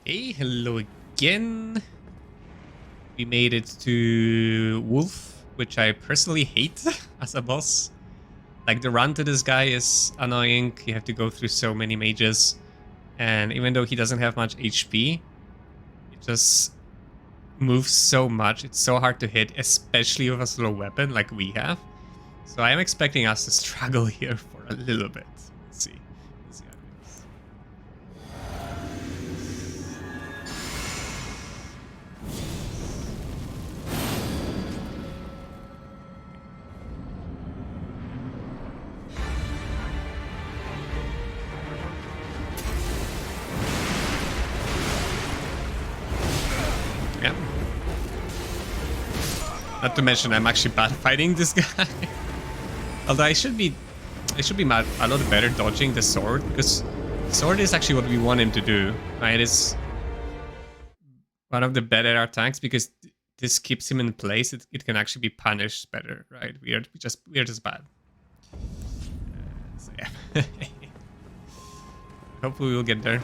Hey, hello again. We made it to Wolf, which I personally hate as a boss. Like, the run to this guy is annoying. You have to go through so many mages. And even though he doesn't have much HP, it just moves so much. It's so hard to hit, especially with a slow weapon like we have. So I am expecting us to struggle here for a little bit. Let's see. Let's see how it goes. Yeah. Not to mention, I'm actually bad fighting this guy. Although I should be a lot better dodging the sword, because sword is actually what we want him to do. Right? It's one of the better attacks because this keeps him in place. It can actually be punished better, right? We're just bad. So yeah. Hopefully we'll get there.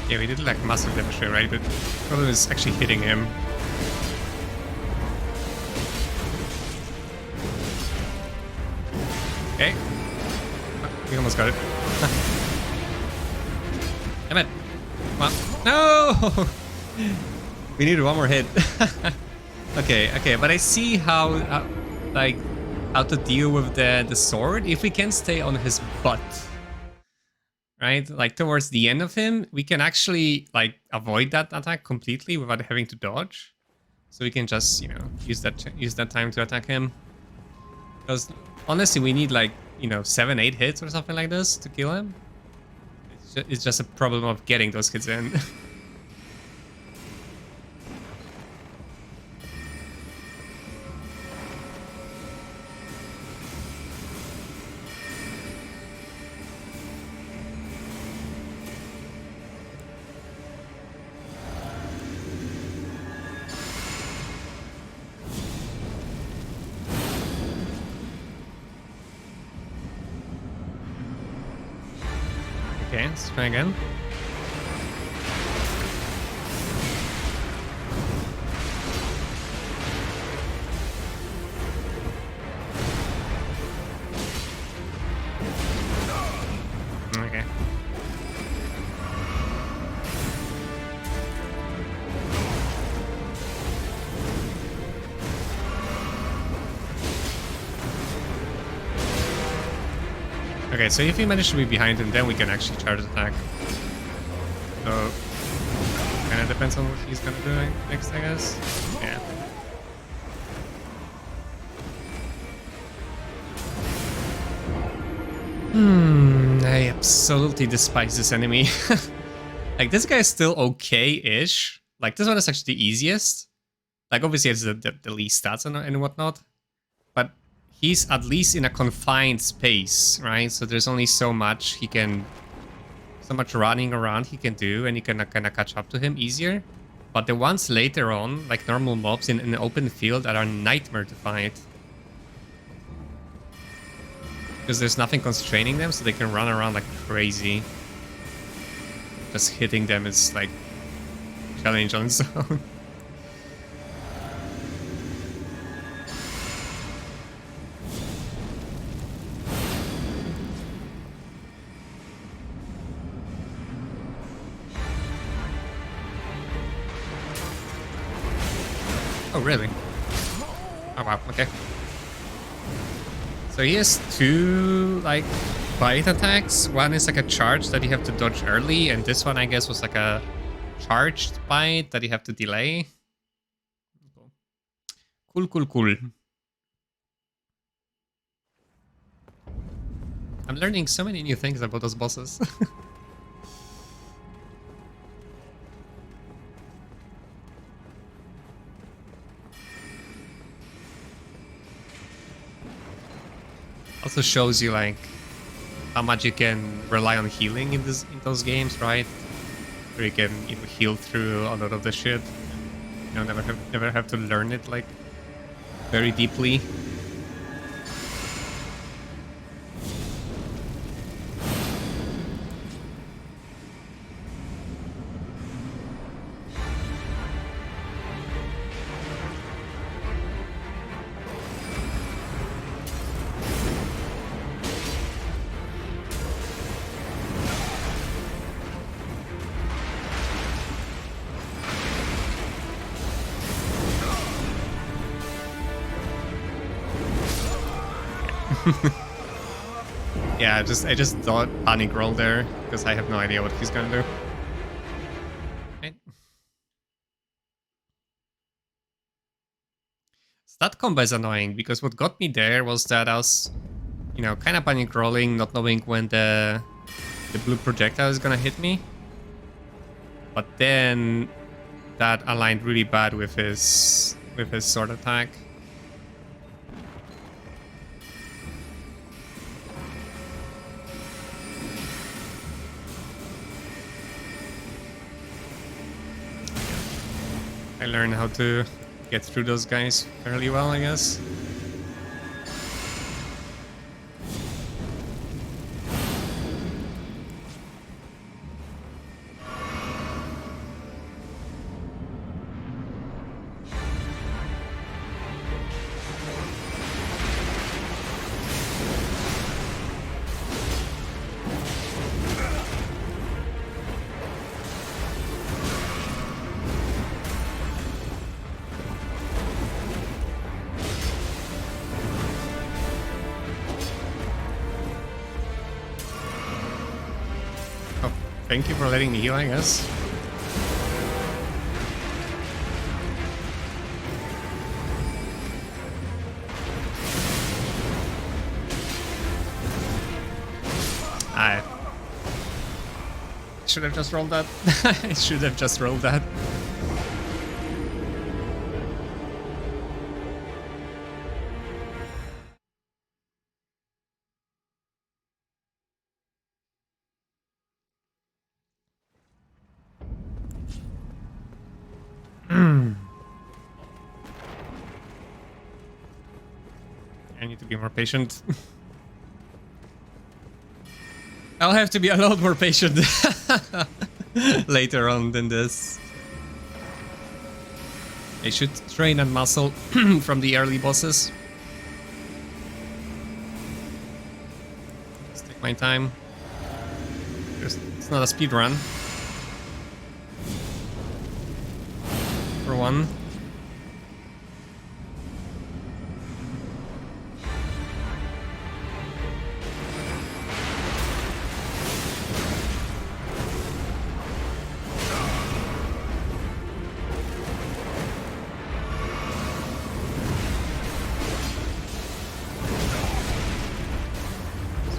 Yeah, we did like massive damage here, right? But the problem is actually hitting him. Okay. Oh, we almost got it. Damn it. Come on. No! We need one more hit. Okay, but I see how to deal with the sword if we can stay on his butt. Right, like towards the end of him, we can actually like avoid that attack completely without having to dodge. So we can just, use that time to attack him. Because honestly, we need like 7-8 hits or something like this to kill him. It's just a problem of getting those hits in. Okay, let's try again. Okay. Okay, so if we manage to be behind him, then we can actually charge attack. So, kind of depends on what he's gonna do next, I guess. Yeah. I absolutely despise this enemy. Like, this guy is still okay-ish. Like, this one is actually the easiest. Like, obviously it's the least stats and whatnot. But he's at least in a confined space, right? So there's only so much running around he can do, and you can kind of catch up to him easier. But the ones later on, like normal mobs in an open field, that are a nightmare to fight. Because there's nothing constraining them, so they can run around like crazy. Just hitting them is like a challenge on its own. Oh, really? Oh, wow, okay. So he has two, like, bite attacks. One is like a charge that you have to dodge early, and this one, I guess, was like a charged bite that you have to delay. Cool, cool, cool. I'm learning so many new things about those bosses. Also shows you like how much you can rely on healing in those games, right? Where you can heal through a lot of the shit. You know, never have to learn it like very deeply. Yeah, I just thought panic roll there because I have no idea what he's gonna do. Right. Stat combo is annoying because what got me there was that I was, you know, kind of panic rolling, not knowing when the blue projectile is gonna hit me. But then that aligned really bad with his sword attack. I learned how to get through those guys fairly well, I guess. Thank you for letting me heal, I guess. I should have just rolled that. I should have just rolled that. I need to be more patient. I'll have to be a lot more patient later on than this. I should train and muscle from the early bosses. Just take my time. It's not a speed run. For one.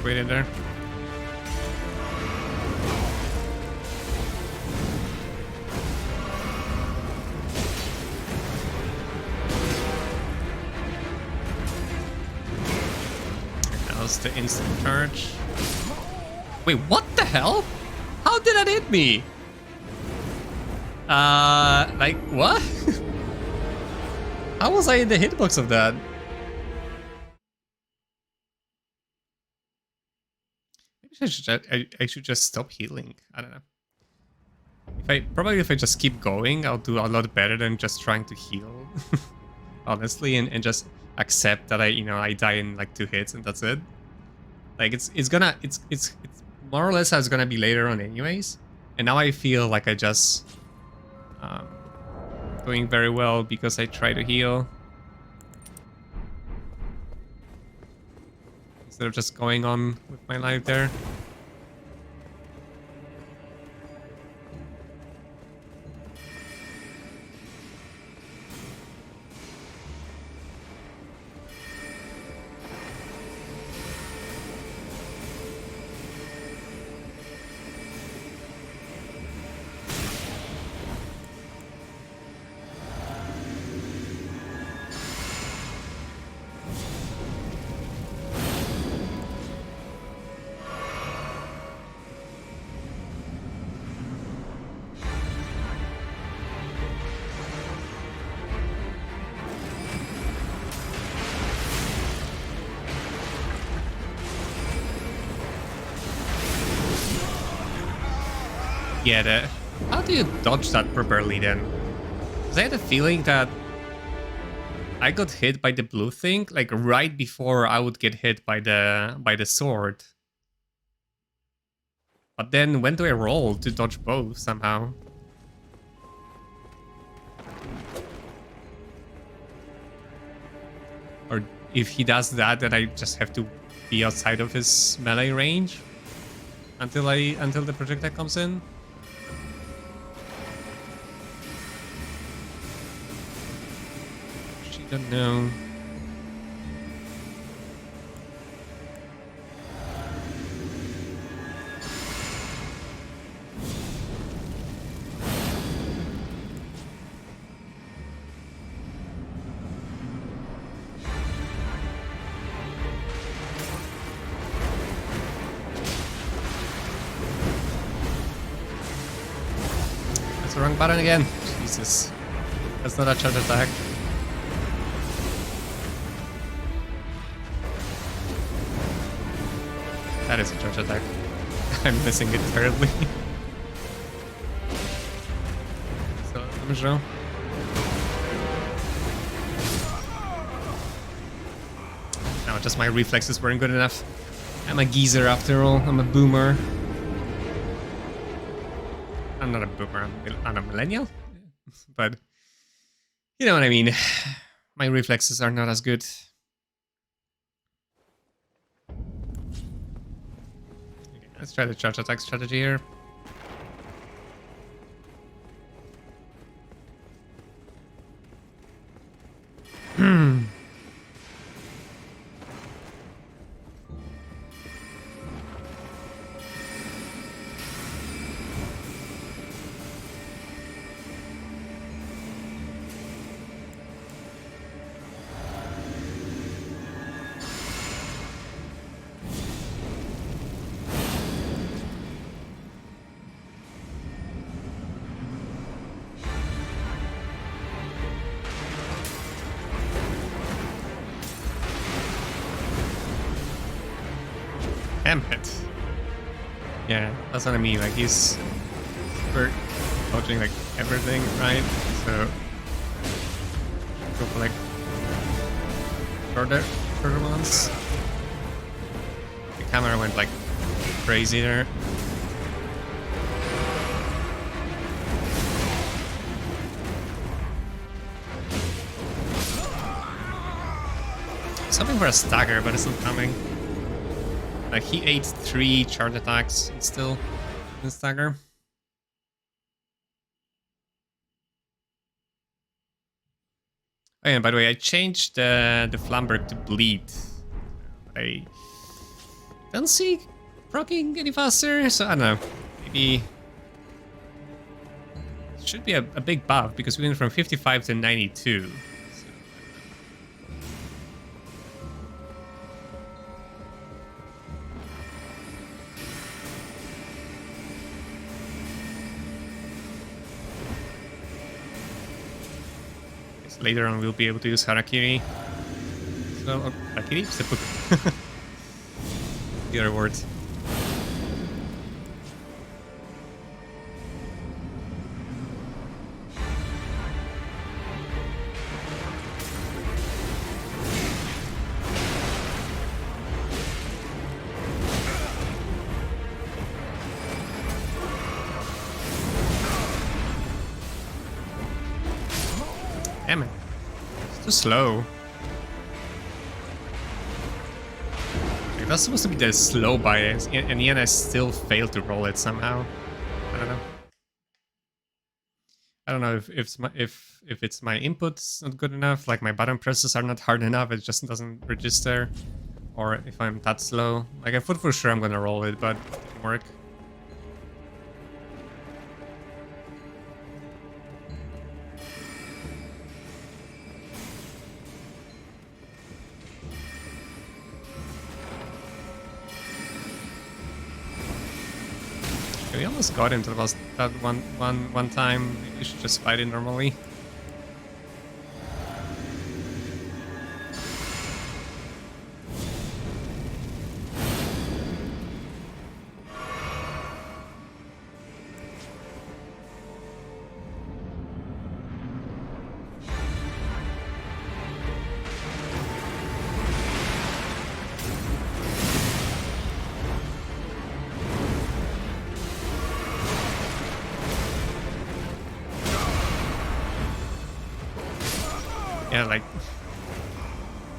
Wait in there. That was the instant charge. Wait, what the hell? How did that hit me? Like, what? How was I in the hitbox of that? I should just stop healing. I don't know. If I just keep going, I'll do a lot better than just trying to heal. Honestly, and just accept that I die in like 2 hits and that's it. Like it's more or less how it's gonna be later on anyways. And now I feel like I just doing very well because I try to heal. instead of just going on with my life there. Yeah, how do you dodge that properly then? Because I had a feeling that I got hit by the blue thing like right before I would get hit by the sword. But then when do I roll to dodge both somehow? Or if he does that, then I just have to be outside of his melee range until the projectile comes in. Don't know. That's the wrong button again. Jesus. That's not a charge attack. That is a charge attack. I'm missing it terribly. So, damage roll. No, just my reflexes weren't good enough. I'm a geezer after all. I'm a boomer. I'm not a boomer. I'm a millennial. But you know what I mean. My reflexes are not as good. Let's try the charge attack strategy here. Damn it. Yeah, that's what I mean. Like, he's super dodging like everything, right? So go for like shorter ones. The camera went like crazy there. Something for a stagger, but it's not coming. Like, he ate 3 charge attacks and still didn't stagger. Oh yeah, by the way, I changed the Flamberge to bleed. I don't see proccing any faster, so I don't know. Maybe it should be a big buff because we went from 55 to 92. Later on, we'll be able to use Harakiri. So, Harakiri? Seppuku. The other words. Damn it. It's too slow. Like, That's supposed to be the slow bias, and yet I still failed to roll it somehow. I don't know. I don't know if it's my input's not good enough, like my button presses are not hard enough, it just doesn't register, or if I'm that slow. Like I thought for sure I'm gonna roll it, but it didn't work. We almost got into that one time. You should just fight it normally. Yeah, like,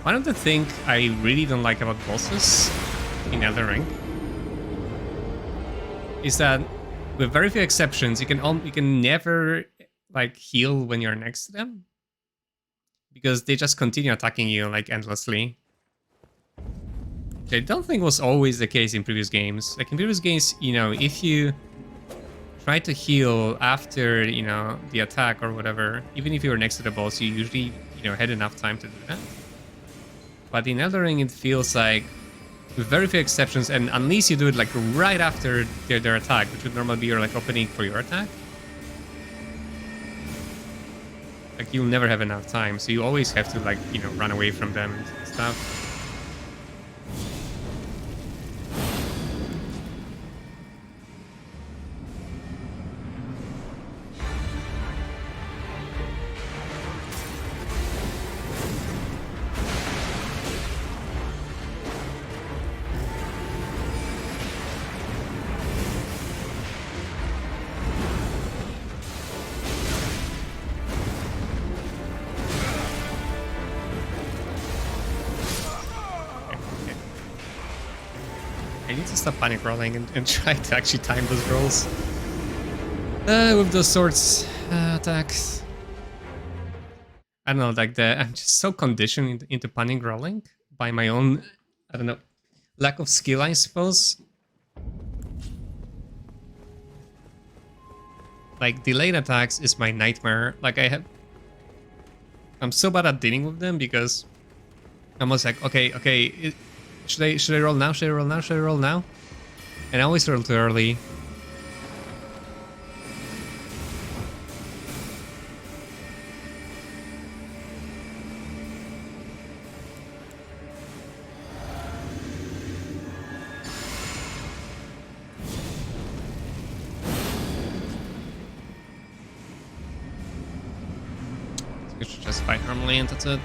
one of the things I really don't like about bosses in Elden Ring is that, with very few exceptions, you can never like heal when you're next to them, because they just continue attacking you like endlessly. Which I don't think was always the case in previous games. Like in previous games, you know, if you try to heal after, you know, the attack or whatever, even if you're next to the boss, you usually, you know, had enough time to do that. But in Elden Ring, it feels like, with very few exceptions, and unless you do it like right after their attack, which would normally be your like opening for your attack, like you'll never have enough time. So you always have to like, you know, run away from them and stuff. I need to stop panic rolling and try to actually time those rolls with those swords attacks. I don't know, like I'm just so conditioned into panic rolling by my own, I don't know, lack of skill, I suppose. Like delayed attacks is my nightmare. Like I'm so bad at dealing with them because I'm almost like, okay. Should I roll now? Should I roll now? Should I roll now? And I always roll too early. We should just fight normally and that's it.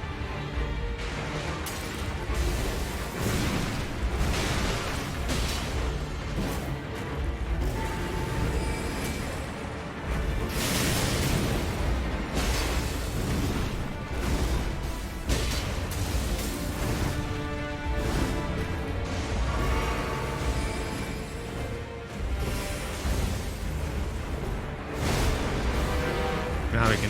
Now we can.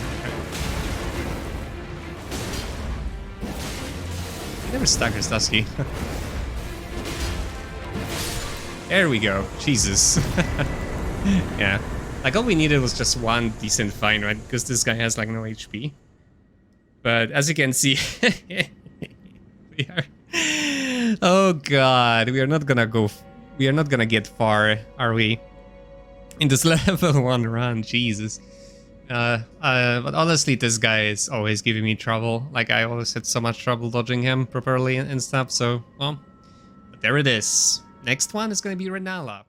Never staggers, does he? There we go. Jesus. Yeah. Like all we needed was just one decent fight, right? Because this guy has like no HP. But as you can see, we are. Oh god, we are not gonna go. We are not gonna get far, are we? In this level 1 run, Jesus. But honestly, this guy is always giving me trouble. Like, I always had so much trouble dodging him properly and stuff, so, well, but there it is. Next one is gonna be Renala.